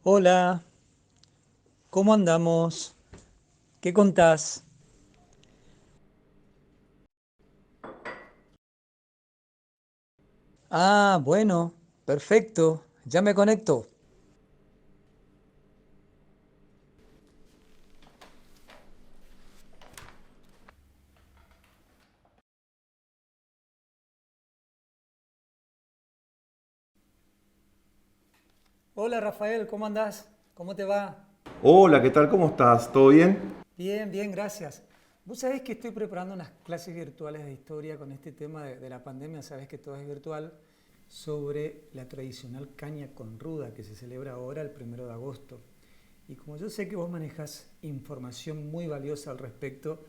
Hola, ¿cómo andamos? ¿Qué contás? Ah, bueno, perfecto, ya me conecto. Hola Rafael, ¿cómo andás? ¿Cómo te va? Hola, ¿qué tal? ¿Cómo estás? ¿Todo bien? Bien, bien, gracias. Vos sabés que estoy preparando unas clases virtuales de historia con este tema de la pandemia, sabés que todo es virtual, sobre la tradicional caña con ruda que se celebra ahora el 1 de agosto. Y como yo sé que vos manejas información muy valiosa al respecto,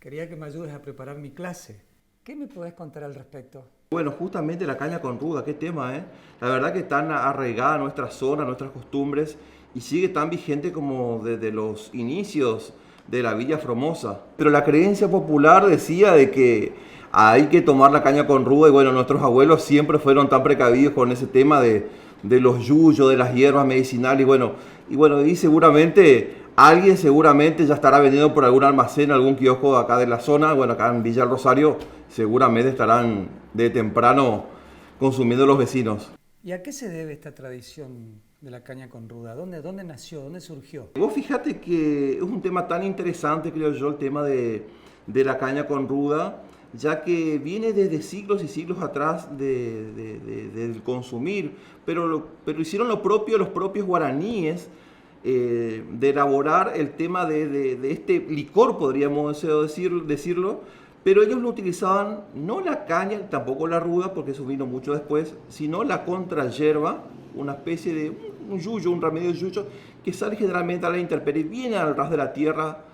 quería que me ayudes a preparar mi clase. ¿Qué me podés contar al respecto? Bueno, justamente la caña con ruda, qué tema, ¿eh? La verdad que tan arraigada a nuestra zona, a nuestras costumbres, y sigue tan vigente como desde los inicios de la Villa Formosa. Pero la creencia popular decía de que hay que tomar la caña con ruda, y bueno, nuestros abuelos siempre fueron tan precavidos con ese tema de los yuyos, de las hierbas medicinales, y seguramente alguien seguramente ya estará vendiendo por algún almacén, algún kiosco acá de la zona, bueno, acá en Villa del Rosario seguramente estarán de temprano consumiendo los vecinos. ¿Y a qué se debe esta tradición de la caña con ruda? ¿Dónde nació? ¿Dónde surgió? Vos fíjate que es un tema tan interesante, creo yo, el tema de la caña con ruda, ya que viene desde siglos y siglos atrás del consumir, pero hicieron lo propio los propios guaraníes, de elaborar el tema de este licor, podríamos decirlo, pero ellos lo utilizaban no la caña, tampoco la ruda, porque eso vino mucho después, sino la contrayerba, una especie de un yuyo, un remedio de yuyo, que sale generalmente a la intemperie, viene al ras de la tierra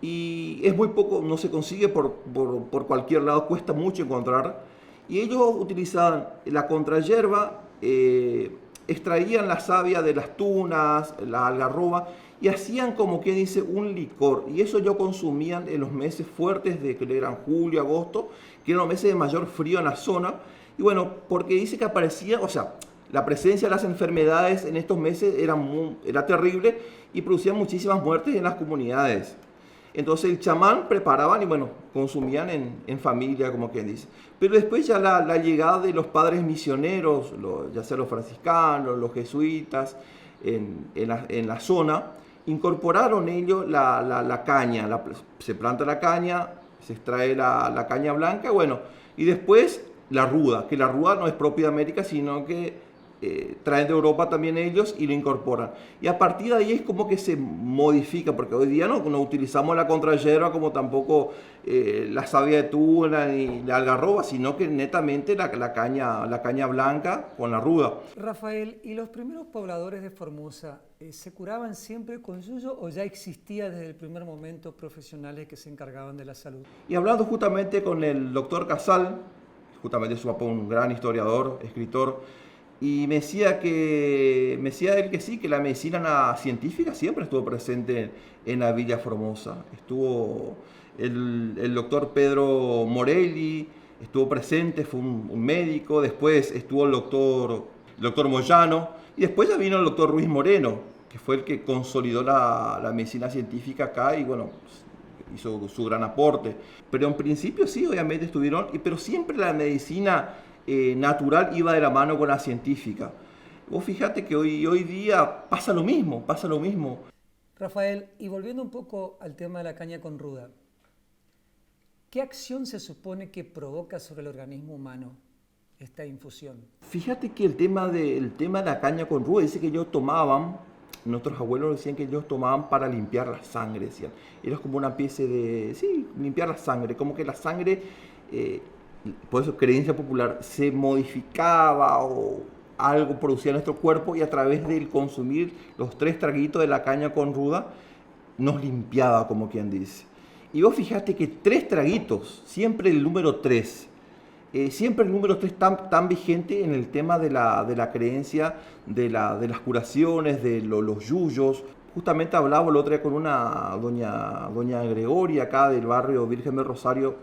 y es muy poco, no se consigue por cualquier lado, cuesta mucho encontrar. Y ellos utilizaban la contrayerba, extraían la savia de las tunas, la algarroba, y hacían como que dice un licor. Y eso yo consumían en los meses fuertes, de que eran julio, agosto, que eran los meses de mayor frío en la zona. Y bueno, porque dice que aparecía, o sea, la presencia de las enfermedades en estos meses era terrible y producía muchísimas muertes en las comunidades. Entonces el chamán preparaban y bueno, consumían en familia, como quien dice. Pero después ya la llegada de los padres misioneros, ya sea los franciscanos, los jesuitas, en la zona, incorporaron ellos la caña. Se planta la caña, se extrae la caña blanca, bueno, y después la ruda, que la ruda no es propia de América, sino que traen de Europa también ellos y lo incorporan. Y a partir de ahí es como que se modifica, porque hoy día no utilizamos la contrayerba como tampoco la savia de tuna ni la algarroba, sino que netamente la caña blanca con la ruda. Rafael, ¿y los primeros pobladores de Formosa se curaban siempre con yuyo o ya existía desde el primer momento profesionales que se encargaban de la salud? Y hablando justamente con el doctor Casal, justamente su papá, un gran historiador, escritor, y me decía él que sí, que la medicina científica siempre estuvo presente en la Villa Formosa. Estuvo el doctor Pedro Morelli, estuvo presente, fue un médico, después estuvo el doctor Moyano, y después ya vino el doctor Ruiz Moreno, que fue el que consolidó la medicina científica acá y bueno, hizo su gran aporte. Pero en principio sí, obviamente estuvieron, pero siempre la medicina natural iba de la mano con la científica. Vos fíjate que hoy día pasa lo mismo, pasa lo mismo. Rafael, y volviendo un poco al tema de la caña con ruda, ¿qué acción se supone que provoca sobre el organismo humano esta infusión? Fíjate que el tema de la caña con ruda, dice que ellos tomaban, nuestros abuelos decían que ellos tomaban para limpiar la sangre, decían. Era como una especie de, sí, limpiar la sangre, como que la sangre, eh, por eso creencia popular, se modificaba o algo producía en nuestro cuerpo y a través del consumir los 3 traguitos de la caña con ruda, nos limpiaba, como quien dice. Y vos fijate que 3 traguitos, siempre el número 3 siempre el número 3 tan vigente en el tema de la creencia de las curaciones, los yuyos. Justamente hablaba el otro día con una doña Gregoria acá del barrio Virgen del Rosario,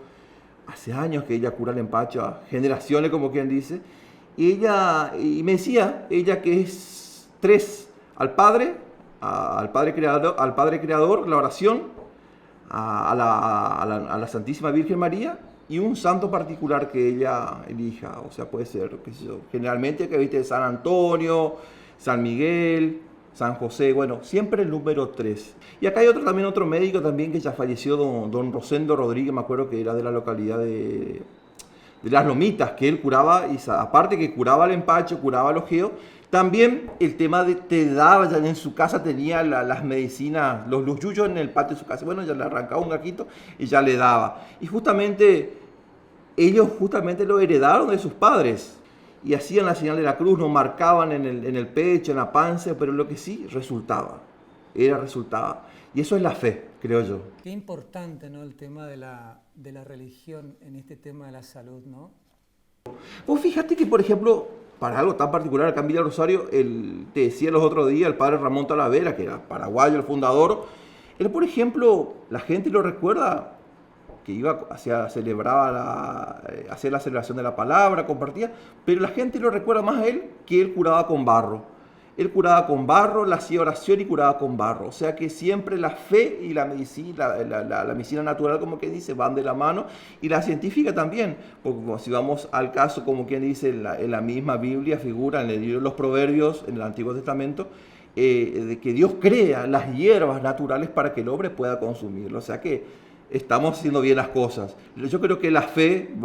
hace años que ella cura el empacho, a generaciones como quien dice, y me decía, ella que es 3 al Padre Creador, la oración, a la Santísima Virgen María y un santo particular que ella elija. O sea, puede ser, qué sé yo, generalmente que viste San Antonio, San Miguel, San José, bueno, siempre el número 3. Y acá hay otro médico también que ya falleció, don Rosendo Rodríguez, me acuerdo que era de la localidad de Las Lomitas, que él curaba, y aparte que curaba el empacho, curaba el ojeo, también el tema de te daba, ya en su casa tenía las medicinas, los yuyos en el patio de su casa, bueno, ya le arrancaba un gaquito y ya le daba. Y justamente ellos lo heredaron de sus padres y hacían la señal de la cruz, nos marcaban en el pecho, en la panza, pero lo que sí resultaba. Y eso es la fe, creo yo. Qué importante, ¿no?, el tema de la religión en este tema de la salud, ¿no? Vos fíjate que, por ejemplo, para algo tan particular acá en Villa Rosario, te decía los otros días, el padre Ramón Talavera, que era paraguayo, el fundador, él, por ejemplo, la gente lo recuerda que iba hacia hacer la celebración de la palabra, compartía, pero la gente lo recuerda más a él que él curaba con barro. Él curaba con barro, le hacía oración y curaba con barro. O sea que siempre la fe y la medicina, la medicina natural, como que dice, van de la mano. Y la científica también. Porque si vamos al caso, como quien dice, en la misma Biblia figura, en el libro de los Proverbios, en el Antiguo Testamento, de que Dios crea las hierbas naturales para que el hombre pueda consumirlo. O sea que estamos haciendo bien las cosas. Yo creo que la fe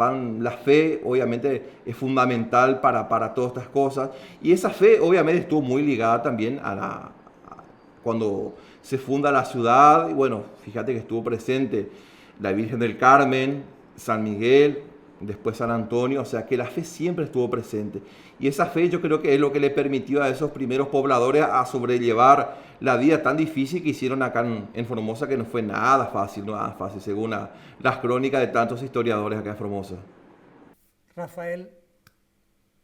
obviamente es fundamental para todas estas cosas, y esa fe obviamente estuvo muy ligada también cuando se funda la ciudad. Y bueno, fíjate que estuvo presente la Virgen del Carmen, San Miguel, después San Antonio, o sea que la fe siempre estuvo presente. Y esa fe yo creo que es lo que le permitió a esos primeros pobladores a sobrellevar la vida tan difícil que hicieron acá en Formosa, que no fue nada fácil, según las crónicas de tantos historiadores acá en Formosa. Rafael,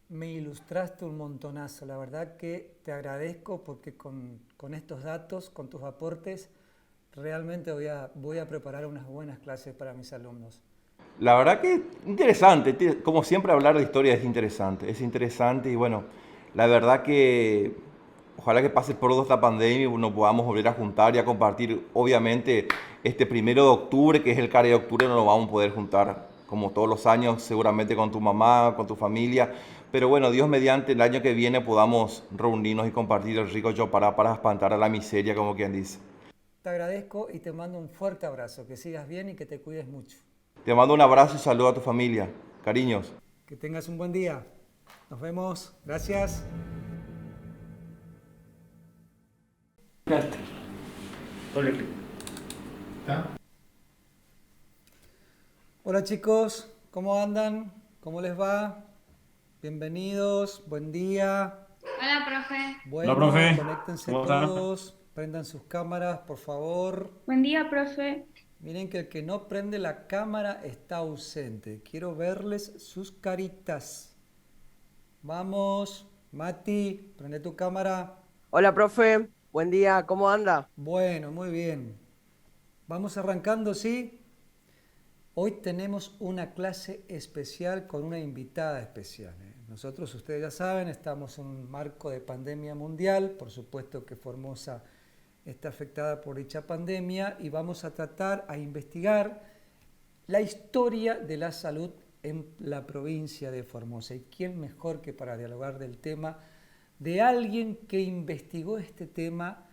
me ilustraste un montonazo. La verdad que te agradezco porque con estos datos, con tus aportes, realmente voy a preparar unas buenas clases para mis alumnos. La verdad que interesante, como siempre hablar de historia es interesante y bueno, la verdad que ojalá que pase pronto esta pandemia y nos podamos volver a juntar y a compartir. Obviamente este 1 de octubre, que es el CARE de octubre, no nos vamos a poder juntar como todos los años, seguramente con tu mamá, con tu familia, pero bueno, Dios mediante el año que viene podamos reunirnos y compartir el rico Yopara para espantar a la miseria, como quien dice. Te agradezco y te mando un fuerte abrazo, que sigas bien y que te cuides mucho. Te mando un abrazo y saludo a tu familia. Cariños. Que tengas un buen día. Nos vemos. Gracias. Hola chicos, ¿cómo andan? ¿Cómo les va? Bienvenidos, buen día. Hola, profe. Bueno, hola, profe. Conéctense todos, prendan sus cámaras, por favor. Buen día, profe. Miren que el que no prende la cámara está ausente. Quiero verles sus caritas. Vamos, Mati, prende tu cámara. Hola, profe. Buen día. ¿Cómo anda? Bueno, muy bien. Vamos arrancando, ¿sí? Hoy tenemos una clase especial con una invitada especial. Nosotros, ustedes ya saben, estamos en un marco de pandemia mundial. Por supuesto que Formosa está afectada por dicha pandemia y vamos a tratar a investigar la historia de la salud en la provincia de Formosa. ¿Y quién mejor que para dialogar del tema de alguien que investigó este tema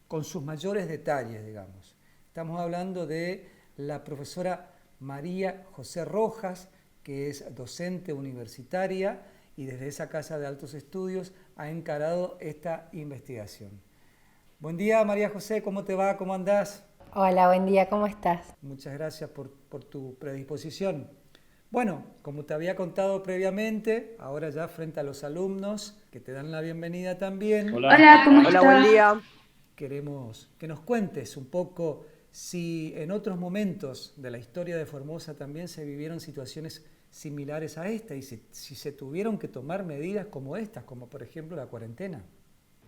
con sus mayores detalles, digamos? Estamos hablando de la profesora María José Rojas, que es docente universitaria y desde esa casa de altos estudios ha encarado esta investigación. Buen día, María José, ¿cómo te va? ¿Cómo andás? Hola, buen día, ¿cómo estás? Muchas gracias por tu predisposición. Bueno, como te había contado previamente, ahora ya frente a los alumnos que te dan la bienvenida también. Hola, ¿cómo estás? Hola, buen día. Queremos que nos cuentes un poco si en otros momentos de la historia de Formosa también se vivieron situaciones similares a esta y si se tuvieron que tomar medidas como estas, como por ejemplo la cuarentena.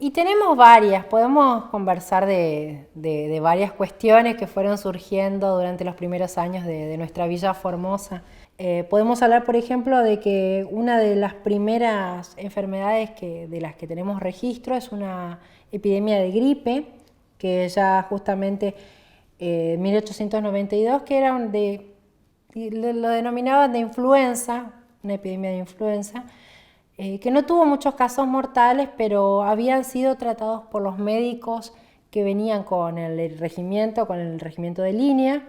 Y tenemos varias, podemos conversar de varias cuestiones que fueron surgiendo durante los primeros años de nuestra Villa Formosa. Podemos hablar, por ejemplo, de que una de las primeras enfermedades de las que tenemos registro es una epidemia de gripe, que ya justamente en 1892, que era lo denominaban de influenza, una epidemia de influenza, que no tuvo muchos casos mortales, pero habían sido tratados por los médicos que venían con el regimiento de línea,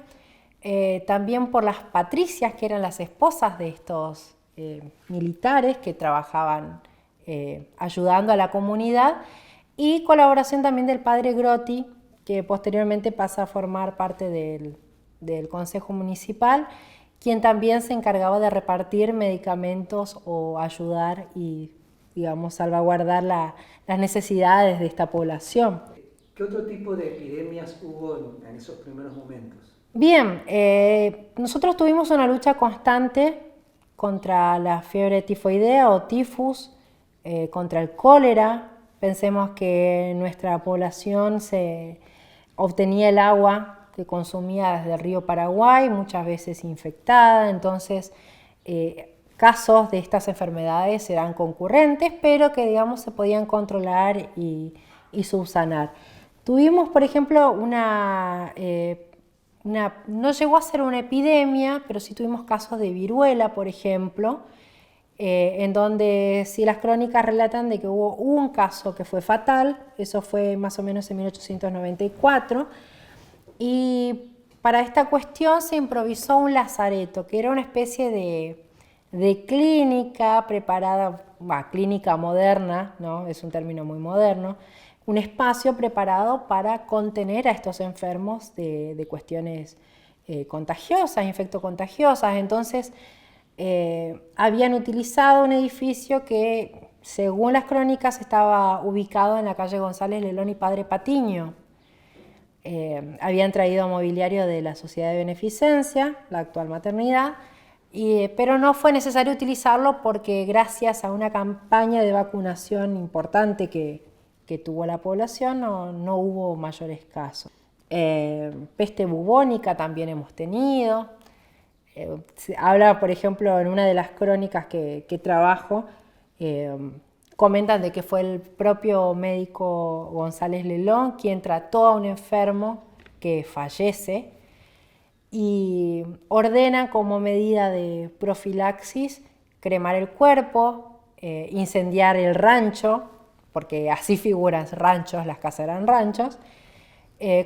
también por las patricias, que eran las esposas de estos militares que trabajaban ayudando a la comunidad, y colaboración también del padre Grotti, que posteriormente pasa a formar parte del Consejo Municipal, quien también se encargaba de repartir medicamentos o ayudar y, digamos, salvaguardar las necesidades de esta población. ¿Qué otro tipo de epidemias hubo en esos primeros momentos? Bien, nosotros tuvimos una lucha constante contra la fiebre tifoidea o tifus, contra el cólera. Pensemos que nuestra población se obtenía el agua que consumía desde el río Paraguay, muchas veces infectada, entonces casos de estas enfermedades eran concurrentes, pero que, digamos, se podían controlar y subsanar. Tuvimos, por ejemplo, no llegó a ser una epidemia, pero sí tuvimos casos de viruela, por ejemplo, en donde sí las crónicas relatan de que hubo un caso que fue fatal, eso fue más o menos en 1894, y para esta cuestión se improvisó un lazareto, que era una especie de clínica preparada, clínica moderna, ¿no? Es un término muy moderno, un espacio preparado para contener a estos enfermos de cuestiones contagiosas, infectocontagiosas. Entonces, habían utilizado un edificio que, según las crónicas, estaba ubicado en la calle González Lelón y Padre Patiño. Habían traído mobiliario de la Sociedad de Beneficencia, la actual maternidad, pero no fue necesario utilizarlo porque, gracias a una campaña de vacunación importante que tuvo la población, no hubo mayores casos. Peste bubónica también hemos tenido. Habla, por ejemplo, en una de las crónicas que trabajo, comentan de que fue el propio médico González Lelón quien trató a un enfermo que fallece y ordenan como medida de profilaxis cremar el cuerpo, incendiar el rancho, porque así figuran ranchos, las casas eran ranchos,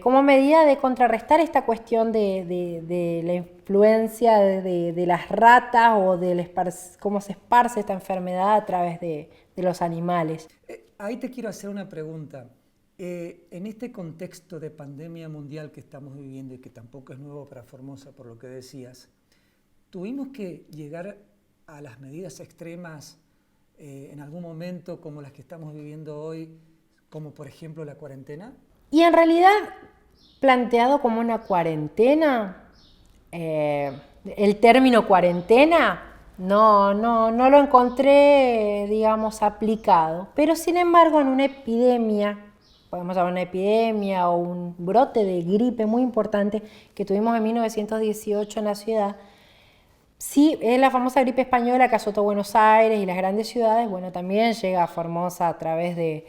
como medida de contrarrestar esta cuestión de la influencia de las ratas o cómo se esparce esta enfermedad a través de los animales. Ahí te quiero hacer una pregunta. En este contexto de pandemia mundial que estamos viviendo y que tampoco es nuevo para Formosa, por lo que decías, ¿tuvimos que llegar a las medidas extremas en algún momento como las que estamos viviendo hoy, como por ejemplo la cuarentena? Y en realidad, planteado como una cuarentena, el término cuarentena no lo encontré, digamos, aplicado. Pero sin embargo, en una epidemia, podemos llamar una epidemia o un brote de gripe muy importante que tuvimos en 1918 en la ciudad, sí, es la famosa gripe española que azotó Buenos Aires y las grandes ciudades. Bueno, también llega a Formosa a través de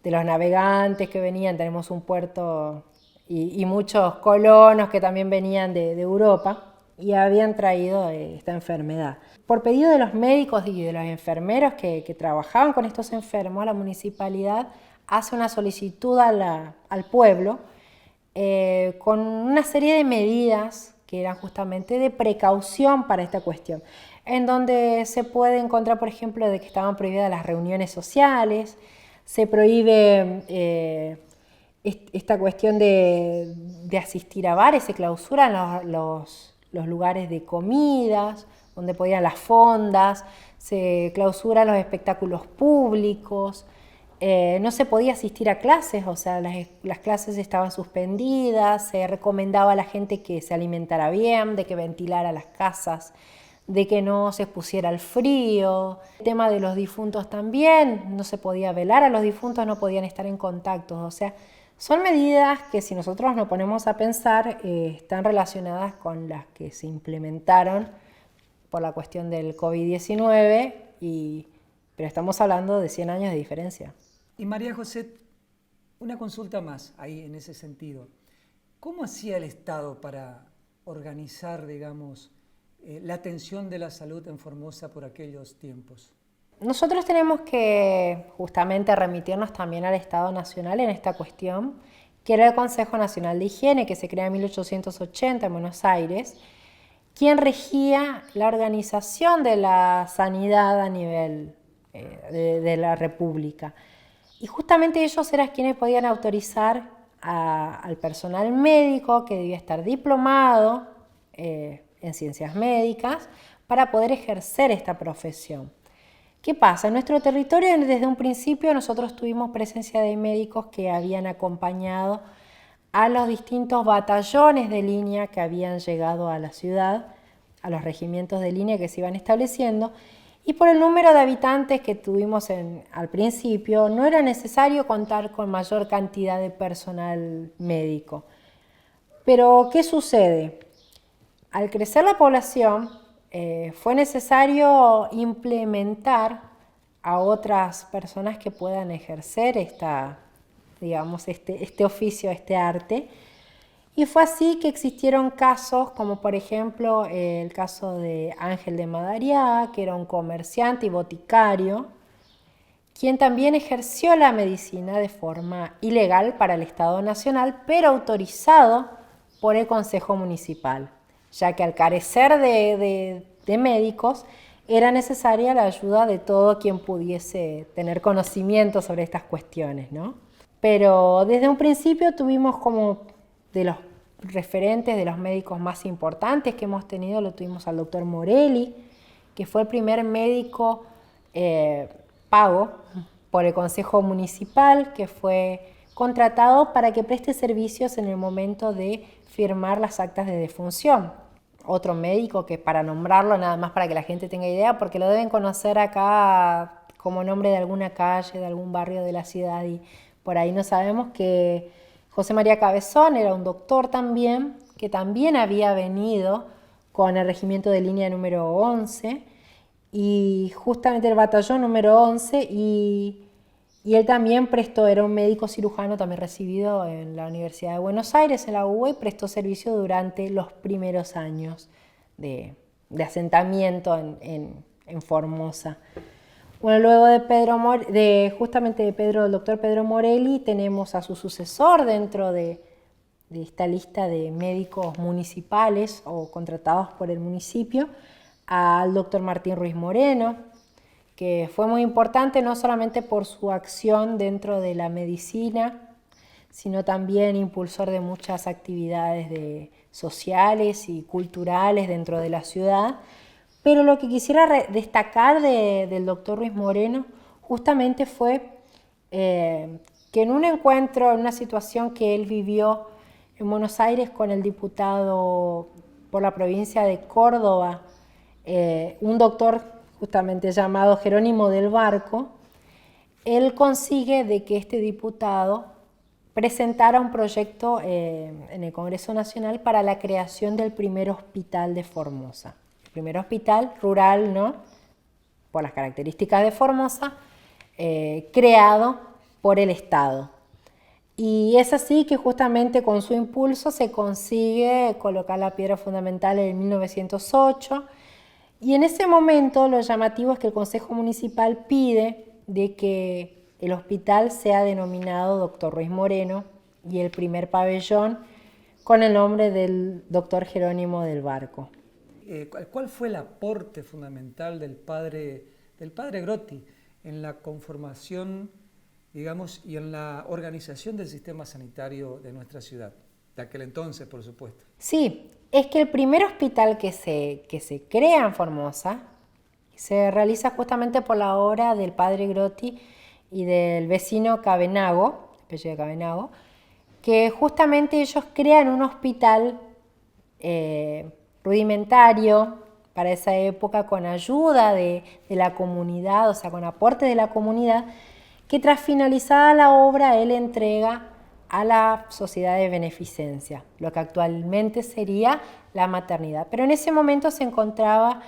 los navegantes que venían. Tenemos un puerto y muchos colonos que también venían de Europa y habían traído esta enfermedad. Por pedido de los médicos y de los enfermeros que trabajaban con estos enfermos, la municipalidad hace una solicitud al pueblo con una serie de medidas que eran justamente de precaución para esta cuestión, en donde se puede encontrar, por ejemplo, de que estaban prohibidas las reuniones sociales, se prohíbe esta cuestión de asistir a bares, se clausuran los lugares de comidas, donde podían las fondas, se clausuran los espectáculos públicos, no se podía asistir a clases, o sea, las clases estaban suspendidas, se recomendaba a la gente que se alimentara bien, de que ventilara las casas, de que no se expusiera al frío. El tema de los difuntos también, no se podía velar a los difuntos, no podían estar en contacto. O sea, son medidas que, si nosotros nos ponemos a pensar, están relacionadas con las que se implementaron por la cuestión del COVID-19, pero estamos hablando de 100 años de diferencia. Y María José, una consulta más ahí en ese sentido. ¿Cómo hacía el Estado para organizar, digamos, la atención de la salud en Formosa por aquellos tiempos? Nosotros tenemos que justamente remitirnos también al Estado Nacional en esta cuestión, que era el Consejo Nacional de Higiene, que se crea en 1880 en Buenos Aires, quien regía la organización de la sanidad a nivel de la República. Y justamente ellos eran quienes podían autorizar al personal médico, que debía estar diplomado en ciencias médicas, para poder ejercer esta profesión. ¿Qué pasa? En nuestro territorio, desde un principio, nosotros tuvimos presencia de médicos que habían acompañado a los distintos batallones de línea que habían llegado a la ciudad, a los regimientos de línea que se iban estableciendo, y por el número de habitantes que tuvimos al principio, no era necesario contar con mayor cantidad de personal médico. Pero, ¿qué sucede? Al crecer la población, fue necesario implementar a otras personas que puedan ejercer este oficio, este arte. Y fue así que existieron casos como por ejemplo el caso de Ángel de Madariaga, que era un comerciante y boticario, quien también ejerció la medicina de forma ilegal para el Estado Nacional, pero autorizado por el Consejo Municipal, ya que al carecer de médicos era necesaria la ayuda de todo quien pudiese tener conocimiento sobre estas cuestiones, ¿no? Pero desde un principio tuvimos como de los referentes, de los médicos más importantes que hemos tenido, lo tuvimos al doctor Morelli, que fue el primer médico pago por el Consejo Municipal, que fue contratado para que preste servicios en el momento de firmar las actas de defunción. Otro médico que, para nombrarlo, nada más para que la gente tenga idea, porque lo deben conocer acá como nombre de alguna calle, de algún barrio de la ciudad, y por ahí no sabemos, que José María Cabezón era un doctor también, que también había venido con el regimiento de línea número 11, y justamente el batallón número 11, y él también era un médico cirujano también recibido en la Universidad de Buenos Aires, en la UBA, y prestó servicio durante los primeros años de asentamiento en Formosa. Bueno, luego del doctor Pedro Morelli, tenemos a su sucesor dentro de esta lista de médicos municipales o contratados por el municipio, al doctor Martín Ruiz Moreno, que fue muy importante no solamente por su acción dentro de la medicina, sino también impulsor de muchas actividades sociales y culturales dentro de la ciudad. Pero lo que quisiera destacar del doctor Ruiz Moreno justamente fue que en un encuentro, en una situación que él vivió en Buenos Aires con el diputado por la provincia de Córdoba, un doctor justamente llamado Jerónimo del Barco, él consigue de que este diputado presentara un proyecto en el Congreso Nacional para la creación del primer hospital de Formosa. El primer hospital rural, ¿no?, por las características de Formosa, creado por el Estado. Y es así que justamente con su impulso se consigue colocar la piedra fundamental en 1908, y en ese momento lo llamativo es que el Consejo Municipal pide de que el hospital sea denominado Dr. Ruiz Moreno y el primer pabellón con el nombre del doctor Jerónimo del Barco. ¿Cuál fue el aporte fundamental del padre Grotti en la conformación, digamos, y en la organización del sistema sanitario de nuestra ciudad? De aquel entonces, por supuesto. Sí, es que el primer hospital que se crea en Formosa se realiza justamente por la obra del padre Grotti y del vecino Cabenago, apellido Cabenago, que justamente ellos crean un hospital rudimentario para esa época, con ayuda de la comunidad, o sea, con aporte de la comunidad, que tras finalizada la obra él entrega a la sociedad de beneficencia, lo que actualmente sería la maternidad. Pero en ese momento se encontraba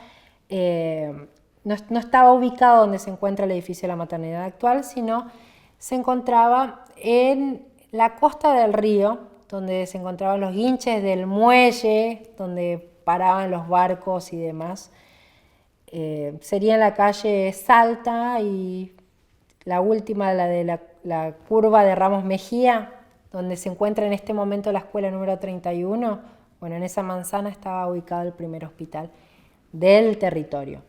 no estaba ubicado donde se encuentra el edificio de la maternidad actual, sino se encontraba en la costa del río, donde se encontraban los guinches del muelle, donde paraban los barcos y demás. Sería en la calle Salta y la última, la de la curva de Ramos Mejía, donde se encuentra en este momento la escuela número 31. Bueno, en esa manzana estaba ubicado el primer hospital del territorio.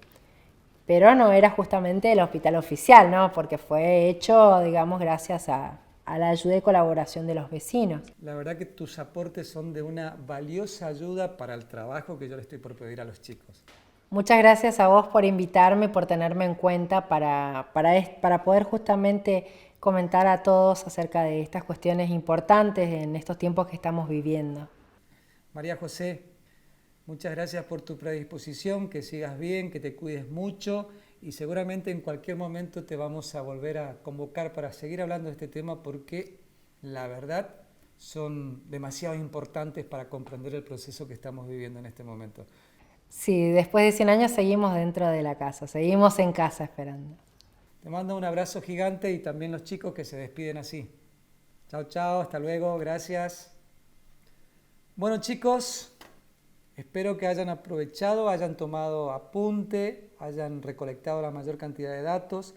Pero no era justamente el hospital oficial, ¿no? Porque fue hecho, digamos, gracias a la ayuda y colaboración de los vecinos. La verdad que tus aportes son de una valiosa ayuda para el trabajo que yo le estoy por pedir a los chicos. Muchas gracias a vos por invitarme, por tenerme en cuenta para poder justamente comentar a todos acerca de estas cuestiones importantes en estos tiempos que estamos viviendo. María José, muchas gracias por tu predisposición, que sigas bien, que te cuides mucho y seguramente en cualquier momento te vamos a volver a convocar para seguir hablando de este tema porque la verdad son demasiado importantes para comprender el proceso que estamos viviendo en este momento. Sí, después de 100 años seguimos dentro de la casa, seguimos en casa esperando. Te mando un abrazo gigante y también los chicos que se despiden así. Chao, chao, hasta luego, gracias. Bueno chicos, espero que hayan aprovechado, hayan tomado apunte, hayan recolectado la mayor cantidad de datos.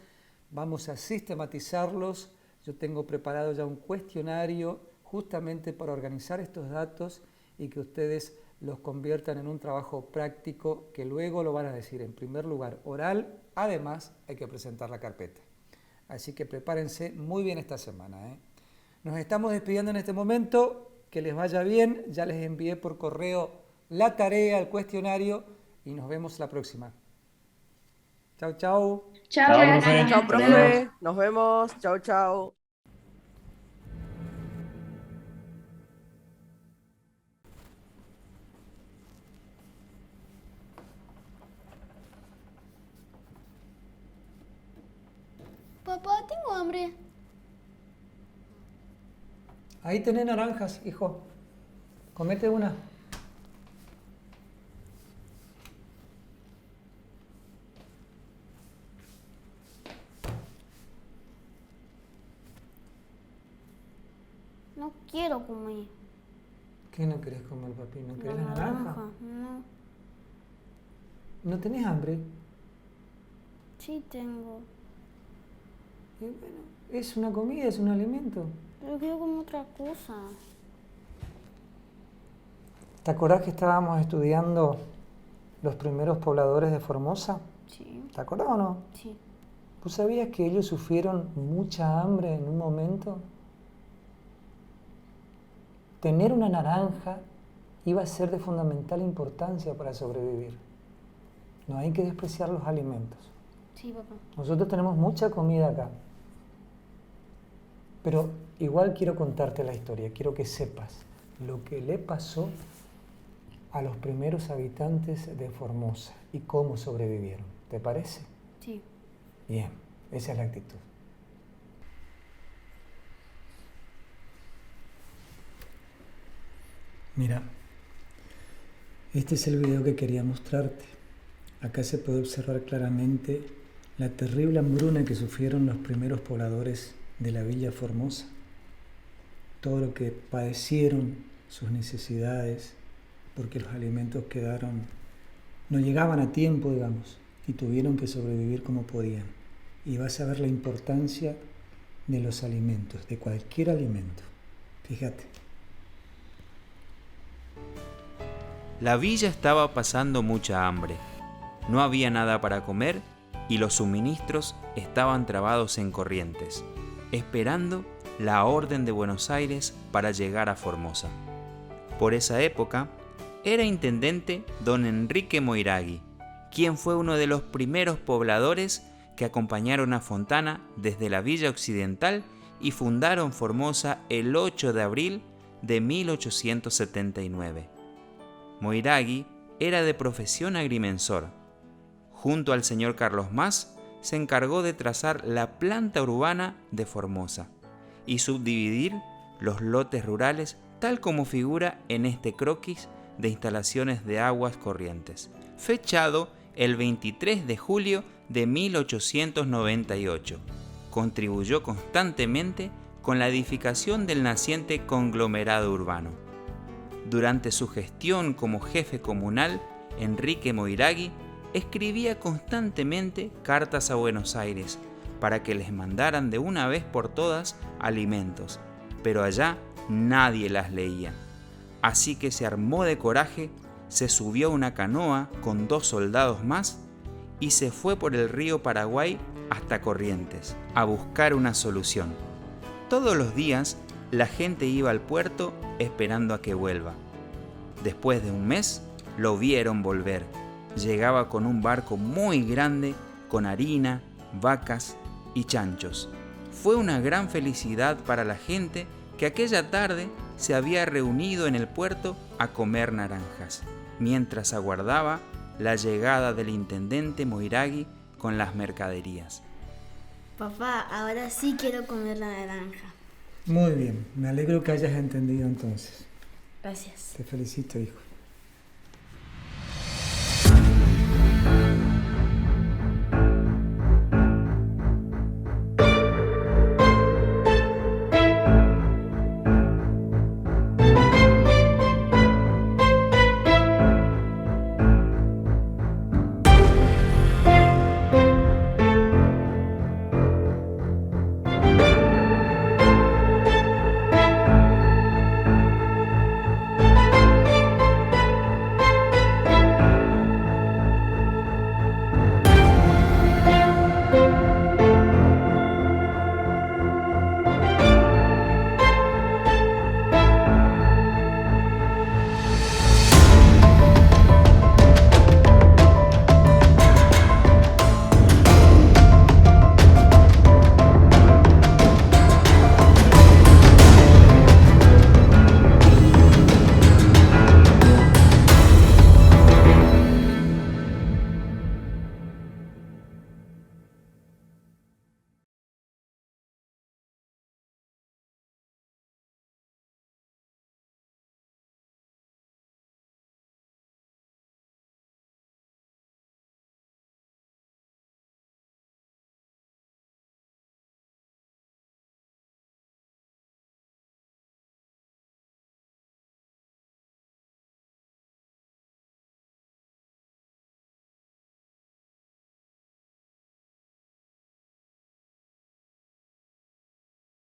Vamos a sistematizarlos. Yo tengo preparado ya un cuestionario justamente para organizar estos datos y que ustedes los conviertan en un trabajo práctico que luego lo van a decir en primer lugar oral. Además, hay que presentar la carpeta. Así que prepárense muy bien esta semana. Nos estamos despidiendo en este momento. Que les vaya bien. Ya les envié por correo la tarea, el cuestionario y nos vemos la próxima. Chau, chau. Chao, gracias. Chao, profe. Nos vemos. Chao, chao. Papá, tengo hambre. Ahí tenés naranjas, hijo. Comete una. No quiero comer. ¿Qué no querés comer, papi? ¿No querés La la naranja? No, ¿No tenés hambre? sí tengo. Y bueno, es una comida, es un alimento. Pero quiero comer otra cosa. ¿Te acordás que estábamos estudiando los primeros pobladores de Formosa? Sí, ¿Te acordás o no? sí. ¿Vos sabías que ellos sufrieron mucha hambre en un momento? Tener una naranja iba a ser de fundamental importancia para sobrevivir. No hay que despreciar los alimentos. Sí, papá. Nosotros tenemos mucha comida acá. Pero igual quiero contarte la historia, quiero que sepas lo que le pasó a los primeros habitantes de Formosa y cómo sobrevivieron. ¿Te parece? Sí. Bien, esa es la actitud. Mira, este es el video que quería mostrarte. Acá se puede observar claramente la terrible hambruna que sufrieron los primeros pobladores de la Villa Formosa. Todo lo que padecieron, sus necesidades, porque los alimentos no llegaban a tiempo, digamos, y tuvieron que sobrevivir como podían. Y vas a ver la importancia de los alimentos, de cualquier alimento. Fíjate. La villa estaba pasando mucha hambre. No había nada para comer y los suministros estaban trabados en Corrientes, esperando la orden de Buenos Aires para llegar a Formosa. Por esa época, era intendente don Enrique Moiragui, quien fue uno de los primeros pobladores que acompañaron a Fontana desde la Villa Occidental y fundaron Formosa el 8 de abril de 1879. Moiragui era de profesión agrimensor. Junto al señor Carlos Mas, se encargó de trazar la planta urbana de Formosa y subdividir los lotes rurales tal como figura en este croquis de instalaciones de aguas corrientes, fechado el 23 de julio de 1898. Contribuyó constantemente con la edificación del naciente conglomerado urbano. Durante su gestión como jefe comunal, Enrique Moiragui escribía constantemente cartas a Buenos Aires para que les mandaran de una vez por todas alimentos, pero allá nadie las leía. Así que se armó de coraje, se subió a una canoa con 2 soldados más y se fue por el río Paraguay hasta Corrientes a buscar una solución. Todos los días la gente iba al puerto esperando a que vuelva. Después de un mes lo vieron volver. Llegaba con un barco muy grande con harina, vacas y chanchos. Fue una gran felicidad para la gente que aquella tarde se había reunido en el puerto a comer naranjas, mientras aguardaba la llegada del intendente Moiragui con las mercaderías. Papá, ahora sí quiero comer la naranja. Muy bien, me alegro que hayas entendido entonces. Gracias. Te felicito, hijo.